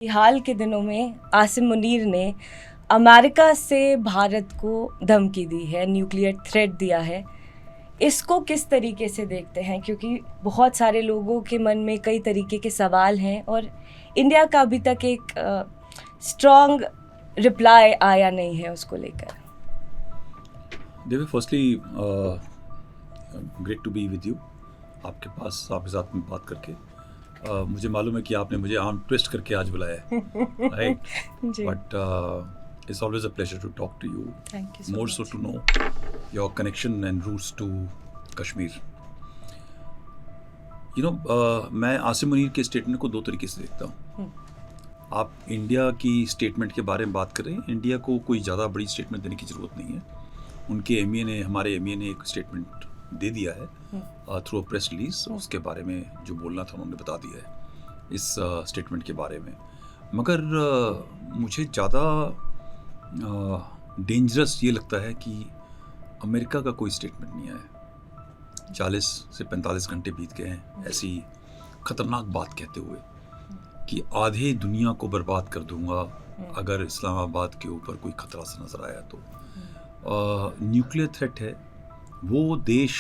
हाल के दिनों में आसिम मुनीर ने अमेरिका से भारत को धमकी दी है, न्यूक्लियर थ्रेट दिया है। इसको किस तरीके से देखते हैं, क्योंकि बहुत सारे लोगों के मन में कई तरीके के सवाल हैं और इंडिया का अभी तक एक स्ट्रॉन्ग रिप्लाई आया नहीं है उसको लेकर। Devi, firstly great to be with you. आपके साथ में बात करके मुझे मालूम है कि आपने मुझे आर्म ट्विस्ट करके आज बुलाया है, right? But it's always a pleasure to talk to you, more so to know your connection and roots to Kashmir. मैं आसिम मुनीर के स्टेटमेंट को दो तरीके से देखता हूँ। आप इंडिया की स्टेटमेंट के बारे में बात करें, इंडिया को कोई ज़्यादा बड़ी स्टेटमेंट देने की ज़रूरत नहीं है। उनके हमारे एमईए ने एक स्टेटमेंट दे दिया है थ्रू अ प्रेस रिलीज। उसके बारे में जो बोलना था उन्होंने बता दिया है इस स्टेटमेंट के बारे में। मगर मुझे ज़्यादा डेंजरस ये लगता है कि अमेरिका का कोई स्टेटमेंट नहीं आया। 40 से 45 घंटे बीत गए हैं ऐसी ख़तरनाक बात कहते हुए कि आधे दुनिया को बर्बाद कर दूंगा अगर इस्लामाबाद के ऊपर कोई ख़तरा सा नज़र आया तो। न्यूक्लियर थ्रेट है, वो देश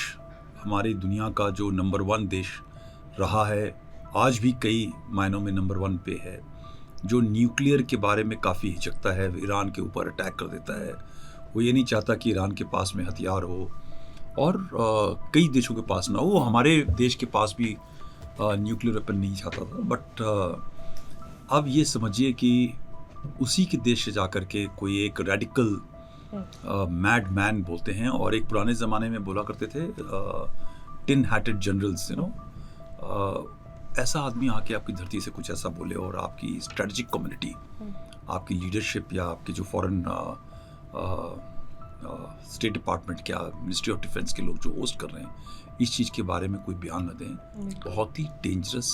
हमारी दुनिया का जो नंबर 1 देश रहा है, आज भी कई मायनों में नंबर 1 पे है, जो न्यूक्लियर के बारे में काफ़ी हिचकता है, ईरान के ऊपर अटैक कर देता है। वो ये नहीं चाहता कि ईरान के पास में हथियार हो और कई देशों के पास ना हो। हमारे देश के पास भी न्यूक्लियर वेपन नहीं चाहता था। बट अब ये समझिए कि उसी के देश से जाकर के कोई एक रेडिकल मैड मैन बोलते हैं, और एक पुराने ज़माने में बोला करते थे टिन हैटेड जनरल्स, ऐसा आदमी आके आपकी धरती से कुछ ऐसा बोले और आपकी स्ट्रेटजिक कम्युनिटी, आपकी लीडरशिप या आपके जो फॉरेन स्टेट डिपार्टमेंट क्या मिनिस्ट्री ऑफ डिफेंस के लोग जो होस्ट कर रहे हैं इस चीज़ के बारे में कोई बयान न दें, बहुत ही डेंजरस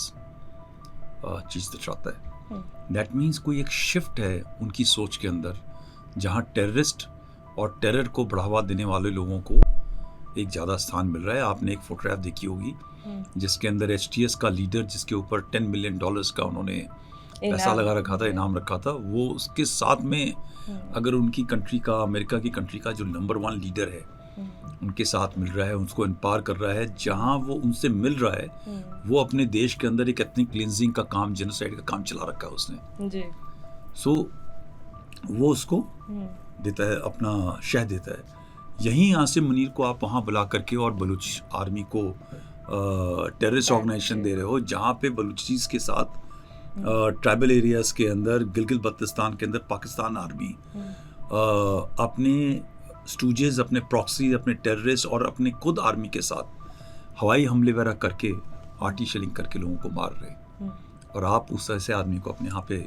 चीज़ दर्शाता है। दैट मीन्स कोई एक शिफ्ट है उनकी सोच के अंदर, जहाँ टेररिस्ट और टेरर को बढ़ावा देने वाले लोगों को एक ज़्यादा स्थान मिल रहा है। आपने एक फोटोग्राफ देखी होगी जिसके अंदर HTS का लीडर, जिसके ऊपर $10 मिलियन का उन्होंने पैसा लगा रखा था, इनाम रखा था, वो उसके साथ में अगर उनकी कंट्री का, अमेरिका की कंट्री का जो नंबर 1 लीडर है उनके साथ मिल रहा है, उनको इम्पावर कर रहा है, जहाँ वो उनसे मिल रहा है वो अपने देश के अंदर एक एथनिक क्लींजिंग का काम, जेनोसाइड का काम चला रखा है उसने। सो वो उसको देता है, अपना शह देता है। यहीं आसिम मुनीर को आप वहाँ बुला करके और बलूच आर्मी को टेररिस्ट ऑर्गेनाइजेशन दे रहे हो, जहाँ पे बलूचीज के साथ ट्राइबल एरियाज़ के अंदर, गिलगित बल्तिस्तान के अंदर पाकिस्तान आर्मी अपने स्टूजेस, अपने प्रॉक्सी, अपने टेररिस्ट और अपने खुद आर्मी के साथ हवाई हमले वगैरह करके, आर्टी शेलिंग करके लोगों को मार रहे, और आप उस ऐसे आदमी को अपने यहाँ पे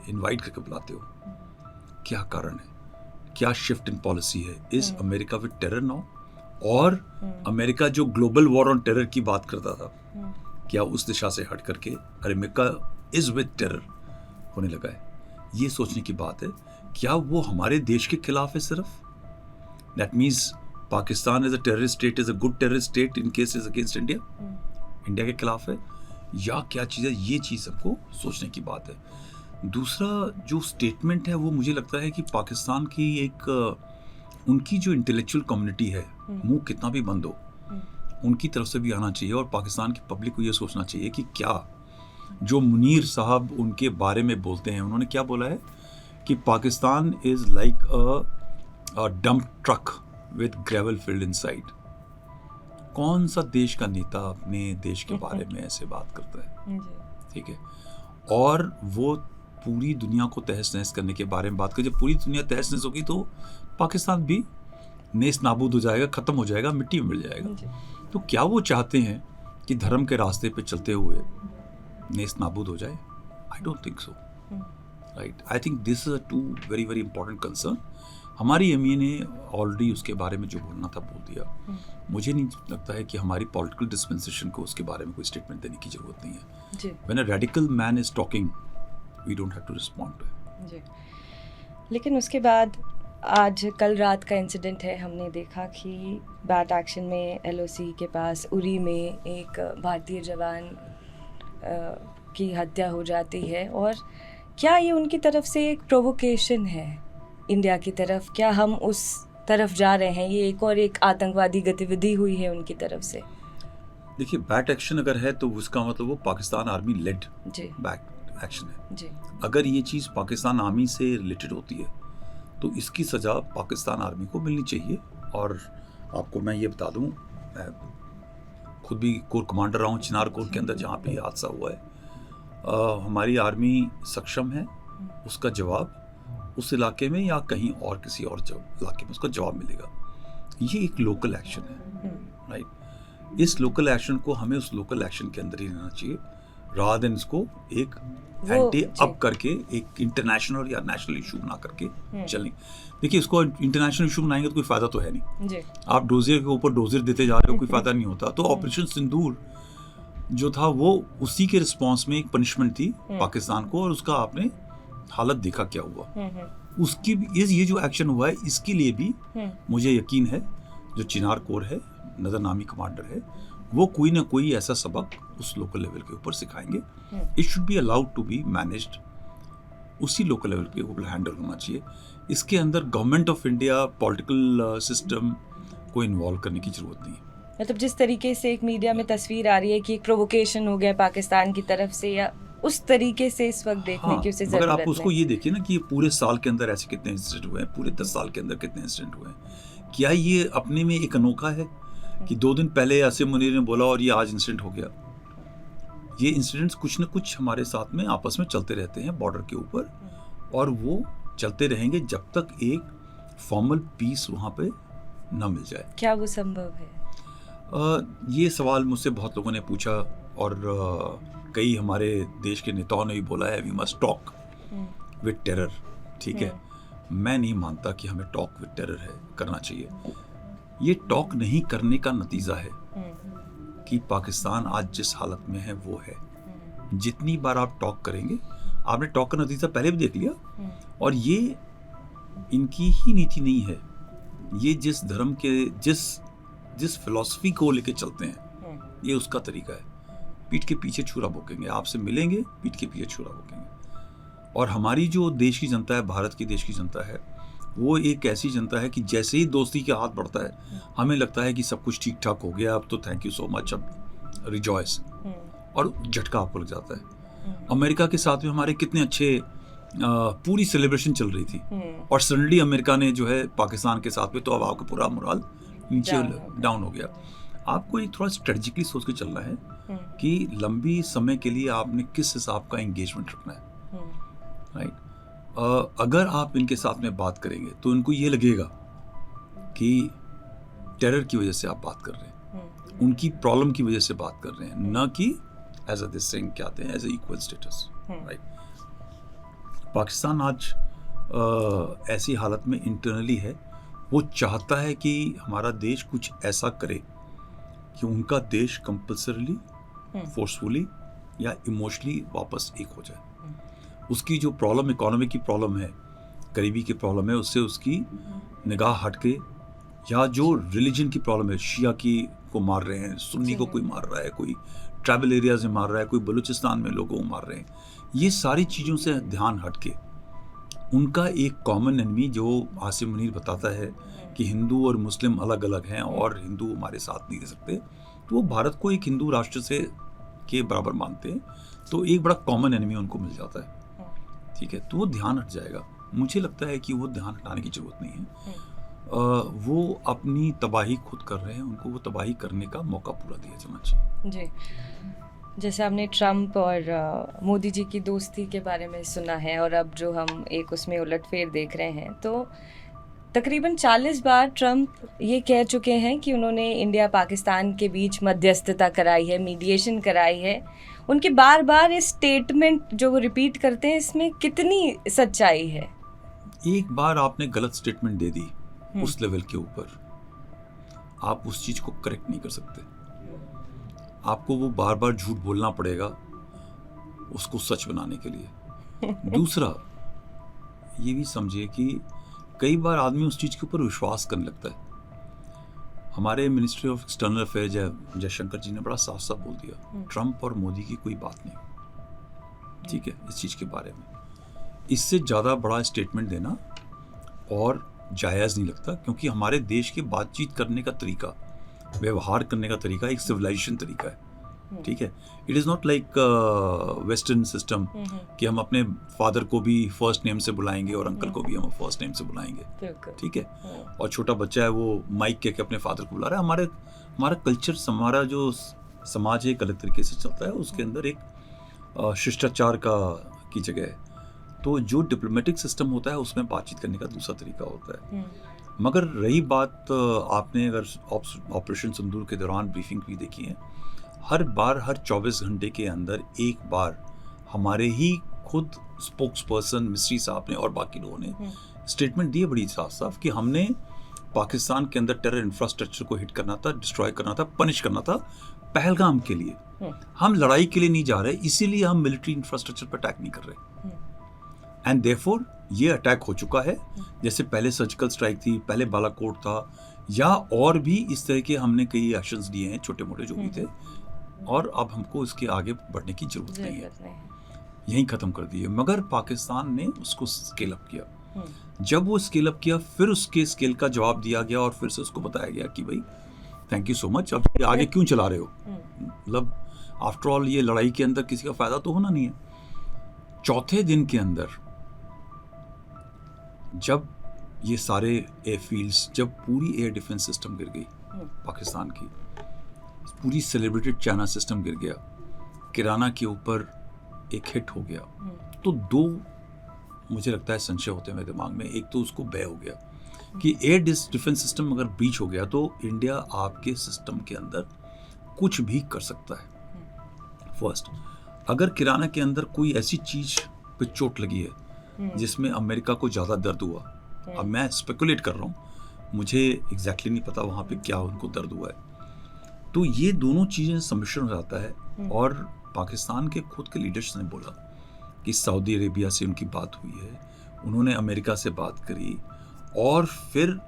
इनवाइट करके बुलाते हो। क्या कारण है? क्या शिफ्ट इन पॉलिसी है? Is America with terror now? और अमेरिका जो ग्लोबल वॉर ऑन टेरर की बात करता था, क्या उस दिशा से हट करके अमेरिका इज विद टेरर होने लगा है? ये सोचने की बात है। क्या वो हमारे देश के खिलाफ है सिर्फ? That means Pakistan is a terrorist state, is a good terrorist state in case is against India, India के खिलाफ है, या क्या चीज़ है? ये चीज़ हमको सोचने की बात है। दूसरा जो स्टेटमेंट है वो मुझे लगता है कि पाकिस्तान की एक उनकी जो इंटेलेक्चुअल कम्युनिटी है, मुंह कितना भी बंद हो, उनकी तरफ से भी आना चाहिए, और पाकिस्तान की पब्लिक को ये सोचना चाहिए कि क्या जो मुनीर साहब उनके बारे में बोलते हैं, उन्होंने क्या बोला है कि Pakistan is like a dump truck with gravel field inside. कौन सा देश का नेता अपने देश के बारे में ऐसे बात करता है? ठीक है, और वो पूरी दुनिया को तहस नहस करने के बारे में बात करें। जब पूरी दुनिया तहस नहस होगी तो पाकिस्तान भी नेस नाबूद हो जाएगा, ख़त्म हो जाएगा, मिट्टी में मिल जाएगा। तो क्या वो चाहते हैं कि धर्म के रास्ते पे चलते हुए नेस नाबूद हो जाए? I don't think so, right? I think this is a too very very important concern. हमारी एमईए ने ऑलरेडी उसके बारे में जो बोलना था बोल दिया। मुझे नहीं लगता है कि हमारी पॉलिटिकल डिस्पेंसेशन को उसके बारे में कोई स्टेटमेंट देने की ज़रूरत नहीं है। When a radical man is talking, we don't have to respond to it. लेकिन उसके बाद आज कल रात का इंसिडेंट है, हमने देखा कि बैट एक्शन में LOC के पास उरी में एक भारतीय जवान की हत्या हो जाती है, और क्या ये उनकी तरफ से एक प्रोवोकेशन है इंडिया की तरफ? क्या हम उस तरफ जा रहे हैं? ये एक आतंकवादी गतिविधि हुई है उनकी तरफ से? देखिए, बैक एक्शन अगर है तो उसका मतलब वो Pakistan army laid back action है जी। अगर ये चीज़ पाकिस्तान आर्मी से रिलेटेड होती है तो इसकी सज़ा पाकिस्तान आर्मी को मिलनी चाहिए। और आपको मैं ये बता दूं, मैं खुद भी कोर कमांडर रहा हूँ चिनार कोर के अंदर जहाँ पे ये हादसा हुआ है। हमारी आर्मी सक्षम है उसका जवाब उस इलाके में या कहीं और किसी और इलाके में उसका जवाब मिलेगा। ये एक लोकल एक्शन है, राइट। इस लोकल एक्शन को हमें उस लोकल एक्शन के अंदर ही रहना चाहिए, रादर देन इसको एक एंटी अप करके एक इंटरनेशनल या नेशनल इशू बना करके चलें। देखिए, इसको इंटरनेशनल इशू बनाएंगे तो कोई फायदा तो है नहीं जी। आप डोजियर के ऊपर डोजियर देते जा रहे हो, कोई फायदा नहीं होता। तो ऑपरेशन सिंदूर जो था वो उसी के रिस्पॉन्स में एक पनिशमेंट थी पाकिस्तान को, और उसका आपने हालत देखा क्या हुआ। उसकी ये जो एक्शन हुआ है इसके लिए भी मुझे यकीन है जो चिनार कोर है, नजर नामी कमांडर है, वो कोई ना कोई ऐसा सबक उस लोकल लेवल के ऊपर सिखाएंगे। It should be allowed to be managed, उसी लोकल लेवल के ऊपर हैंडल होना चाहिए। इसके अंदर government of India, political system को इन्वॉल्व करने की जरूरत नहीं है। मतलब जिस तरीके से एक मीडिया में तस्वीर आ रही है कि एक प्रोवोकेशन हो गया पाकिस्तान की तरफ से, या उस तरीके से इस वक्त देखने की उसे जरूरत है। अगर आप उसको ये देखिए ना कि ये पूरे साल के अंदर ऐसे कितने इंसिडेंट हुए हैं, पूरे 10 साल के अंदर कितने इंसिडेंट हुए हैं, क्या ये अपने में एक अनोखा है कि 2 दिन पहले आसिम मुनीर ने बोला और ये आज इंसिडेंट हो गया? ये इंसिडेंट्स कुछ न कुछ हमारे साथ में आपस में चलते रहते हैं बॉर्डर के ऊपर, और वो चलते रहेंगे जब तक एक फॉर्मल पीस वहाँ पे न मिल जाए। क्या वो संभव है? ये सवाल मुझसे बहुत लोगों ने पूछा, और कई हमारे देश के नेताओं ने भी बोला है we must talk with terror. ठीक है, मैं नहीं मानता कि हमें टॉक विद टेरर है करना चाहिए। ये टॉक नहीं करने का नतीजा है कि पाकिस्तान आज जिस हालत में है वो है। जितनी बार आप टॉक करेंगे, आपने टॉक का नतीजा पहले भी देख लिया, और ये इनकी ही नीति नहीं है। ये जिस धर्म के जिस फिलॉसफी को लेके चलते हैं, ये उसका तरीका है। पीठ के पीछे छुरा भोंकेंगे, आपसे मिलेंगे, पीठ के पीछे छुरा भोंकेंगे। और हमारी जो देश की जनता है, भारत की देश की जनता है, वो एक ऐसी जनता है कि जैसे ही दोस्ती के हाथ बढ़ता है हमें लगता है कि सब कुछ ठीक ठाक हो गया, अब तो थैंक यू सो मच, अब रिजॉयस, और झटका आपको लग जाता है। अमेरिका के साथ में हमारे कितने अच्छे पूरी सेलिब्रेशन चल रही थी, और सडनली अमेरिका ने जो है पाकिस्तान के साथ में, तो अब आपका पूरा मोरल नीचे डाउन हो गया। आपको एक थोड़ा स्ट्रेटेजिकली सोच के चलना है कि लंबी समय के लिए आपने किस हिसाब का एंगेजमेंट रखना है, राइट। अगर आप इनके साथ में बात करेंगे तो इनको ये लगेगा कि टेरर की वजह से आप बात कर रहे हैं, उनकी प्रॉब्लम की वजह से बात कर रहे हैं, न कि एज अ दिस थिंग क्या आते हैं as a equal status, right. Pakistan आज ऐसी हालत में इंटरनली है, वो चाहता है कि हमारा देश कुछ ऐसा करे कि उनका देश कंपल्सरीली, फोर्सफुली या इमोशनली वापस एक हो जाए। उसकी जो प्रॉब्लम, इकोनॉमी की प्रॉब्लम है, गरीबी की प्रॉब्लम है, उससे उसकी निगाह हट के, या जो रिलीजन की प्रॉब्लम है, शिया की को मार रहे हैं, सुन्नी को कोई मार रहा है, कोई ट्राइबल एरियाज में मार रहा है, कोई बलूचिस्तान में लोगों को मार रहे हैं, ये सारी चीज़ों से ध्यान हट के उनका एक कॉमन एनिमी, जो आसिम मुनीर बताता है कि हिंदू और मुस्लिम अलग अलग हैं और हिंदू हमारे साथ नहीं रह सकते, तो वो भारत को एक हिंदू राष्ट्र से के बराबर मानते हैं, तो एक बड़ा कॉमन एनिमी उनको मिल जाता है। ठीक है, तो वो ध्यान हट जाएगा। मुझे लगता है कि वो ध्यान हटाने की जरूरत नहीं है। वो अपनी तबाही खुद कर रहे हैं, उनको वो तबाही करने का मौका पूरा दिया जाना चाहिए। जी, जैसे आपने ट्रम्प और मोदी जी की दोस्ती के बारे में सुना है, और अब जो हम एक उसमें उलटफेर देख रहे हैं, तो तकरीबन 40 बार ट्रम्प ये कह चुके हैं कि उन्होंने इंडिया पाकिस्तान के बीच मध्यस्थता कराई है, मीडिएशन कराई है। उनके बार बार इस स्टेटमेंट जो वो रिपीट करते हैं, इसमें कितनी सच्चाई है? एक बार आपने गलत स्टेटमेंट दे दी उस लेवल के ऊपर, आप उस चीज़ को करेक्ट नहीं कर सकते। आपको वो बार बार झूठ बोलना पड़ेगा उसको सच बनाने के लिए। दूसरा, ये भी समझिए कि कई बार आदमी उस चीज़ के ऊपर विश्वास करने लगता है। हमारे ministry of external affair Jaishankar ji ने बड़ा साफ साफ बोल दिया, ट्रम्प और मोदी की कोई बात नहीं, ठीक है, इस चीज़ के बारे में। इससे ज़्यादा बड़ा स्टेटमेंट देना और जायज़ नहीं लगता, क्योंकि हमारे देश के बातचीत करने का तरीका, व्यवहार करने का तरीका एक सिविलाइजेशन तरीका है, ठीक है। It is not like western system कि हम अपने फादर को भी फर्स्ट नेम से बुलाएंगे और अंकल को भी हम फर्स्ट नेम से बुलाएंगे, ठीक है। और छोटा बच्चा है वो माइक कह के अपने फादर को बुला रहा है। हमारा कल्चर, हमारा जो समाज है एक अलग तरीके से चलता है, उसके अंदर एक शिष्टाचार की जगह है। तो जो डिप्लोमेटिक सिस्टम होता है उसमें बातचीत करने का दूसरा तरीका होता है। मगर रही बात, आपने अगर ऑपरेशन सिंदूर के दौरान ब्रीफिंग भी देखी है, हर 24 घंटे के अंदर एक बार हमारे ही खुद स्पोक्स पर्सन मिस्री साहब ने और बाकी लोगों ने स्टेटमेंट दी है बड़ी साफ साफ कि हमने पाकिस्तान के अंदर टेरर इंफ्रास्ट्रक्चर को हिट करना था, डिस्ट्रॉय करना था, पनिश करना था पहलगाम के लिए। हम लड़ाई के लिए नहीं जा रहे, इसीलिए हम मिलिट्री इंफ्रास्ट्रक्चर पर अटैक नहीं कर रहे। एंड देयरफॉर ये अटैक हो चुका है, जैसे पहले सर्जिकल स्ट्राइक थी, पहले बालाकोट था, या और भी इस तरह के हमने कई एक्शंस लिए हैं छोटे मोटे जो भी थे, और अब हमको इसके आगे बढ़ने की जरूरत नहीं है, यहीं ख़त्म कर दिए। मगर पाकिस्तान ने उसको स्केल अप किया। जब वो स्केल अप किया, फिर उसके स्केल का जवाब दिया गया और फिर से उसको बताया गया कि भाई थैंक यू सो मच, अब ये आगे क्यों चला रहे हो, मतलब आफ्टर ऑल ये लड़ाई के अंदर किसी का फ़ायदा तो होना नहीं है। चौथे दिन के अंदर जब ये सारे एयरफील्ड्स, जब पूरी एयर डिफेंस सिस्टम गिर गई पाकिस्तान की, पूरी सेलिब्रेटेड चाइना सिस्टम गिर गया, किराना के ऊपर एक हिट हो गया, तो दो मुझे लगता है संशय होते हैं मेरे दिमाग में। एक तो उसको भय हो गया कि एयर डिफेंस सिस्टम अगर ब्रीच हो गया तो इंडिया आपके सिस्टम के अंदर कुछ भी कर सकता है। फर्स्ट, अगर किराना के अंदर कोई ऐसी चीज पे चोट लगी है जिसमें अमेरिका को ज़्यादा दर्द हुआ, अब मैं स्पेकुलेट कर रहा हूँ, मुझे एग्जैक्टली नहीं पता वहाँ पे क्या उनको दर्द हुआ है, तो ये दोनों चीज़ें सम्मिश्रण हो जाता है। और पाकिस्तान के खुद के लीडर्स ने बोला कि सऊदी अरेबिया से उनकी बात हुई है, उन्होंने अमेरिका से बात करी, और फिर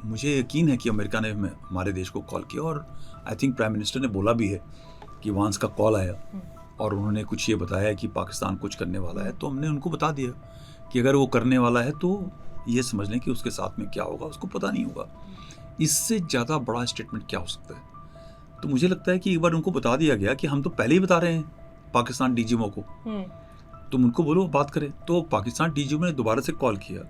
मुझे यकीन है कि अमेरिका ने हमारे देश को कॉल किया, और आई थिंक प्राइम मिनिस्टर ने बोला भी है कि वांस का कॉल आया और उन्होंने कुछ ये बताया कि पाकिस्तान कुछ करने वाला है, तो हमने उनको बता दिया कि अगर वो करने वाला है तो ये समझ लें कि उसके साथ में क्या होगा उसको पता नहीं होगा। इससे ज़्यादा बड़ा स्टेटमेंट क्या हो सकता है? तो मुझे लगता है कि एक बार उनको बता दिया गया कि हम तो पहले ही बता रहे हैं पाकिस्तान डीजीएमओ को, तुम उनको बोलो बात करें। तो पाकिस्तान डीजीएमओ ने दोबारा से कॉल किया,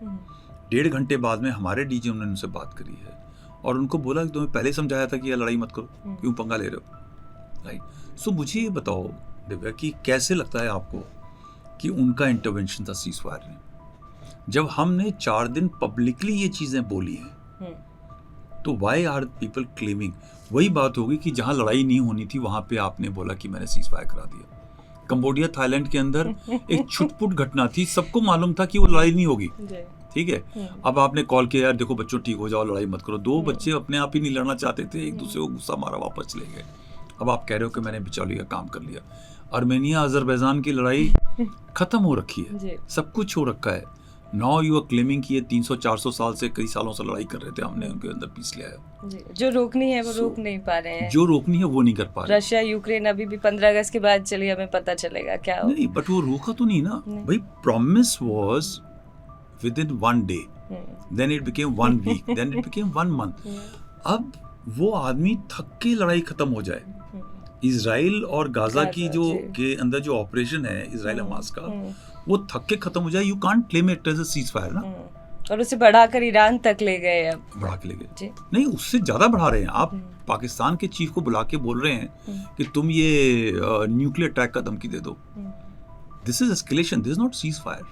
1.5 घंटे बाद में हमारे डीजीएमओ ने उनसे बात करी है और उनको बोला कि तुम्हें पहले समझाया था कि ये लड़ाई मत करो, क्यों पंगा ले रहे हो, राइट। सो मुझे ये बताओ दिव्या कि कैसे लगता है आपको कि उनका इंटरवेंशन था सीज फायर में, जब हमने 4 दिन पब्लिकली ये चीज़ें बोली हैं, तो वाई आर पीपल क्लेमिंग? वही बात होगी कि जहाँ लड़ाई नहीं होनी थी वहाँ पे आपने बोला कि मैंने सीज फायर करा दिया। कंबोडिया, थाईलैंड के अंदर एक छुटपुट घटना थी, सबको मालूम था कि वो लड़ाई नहीं होगी, ठीक है। अब आपने कॉल किया, यार देखो बच्चों ठीक हो जाओ, लड़ाई मत करो। 2 बच्चे अपने आप ही नहीं लड़ना चाहते थे, एक दूसरे को गुस्सा मारा वापस चले गए। अब आप कह रहे हो कि मैंने बिचौली का काम कर लिया। आर्मेनिया अजरबैजान की लड़ाई खत्म हो रखी है, सब कुछ हो रखा है। नाउ यू आर क्लेमिंग कि ये 300-400 साल से, कई सालों से लड़ाई कर रहे थे, हमने उनके अंदर पीस लिया है। जो रोकनी है वो रोक नहीं पा रहे हैं, जो रोकनी है वो नहीं कर पा रहे। रशिया यूक्रेन अभी भी 15 अगस्त के बाद चलिए, हमें पता चलेगा क्या हो। नहीं, बट वो रोका तो नहीं ना भाई। Promise was within 1 day, then it became 1 week, then it became 1 month. अब वो आदमी थक के लड़ाई खत्म हो जाए। इजराइल और गाजा की जो के अंदर जो ऑपरेशन है इजराइल हमास का, वो थक के खत्म हो जाए। You can't claim it as a cease fire ना। और उसे बढ़ाकर ईरान तक ले गए, अब बढ़ा के ले गए, नहीं उससे ज्यादा बढ़ा रहे हैं। आप पाकिस्तान के चीफ को बुला के बोल रहे हैं कि तुम ये न्यूक्लियर अटैक का धमकी दे दो। This is escalation, this is not cease fire.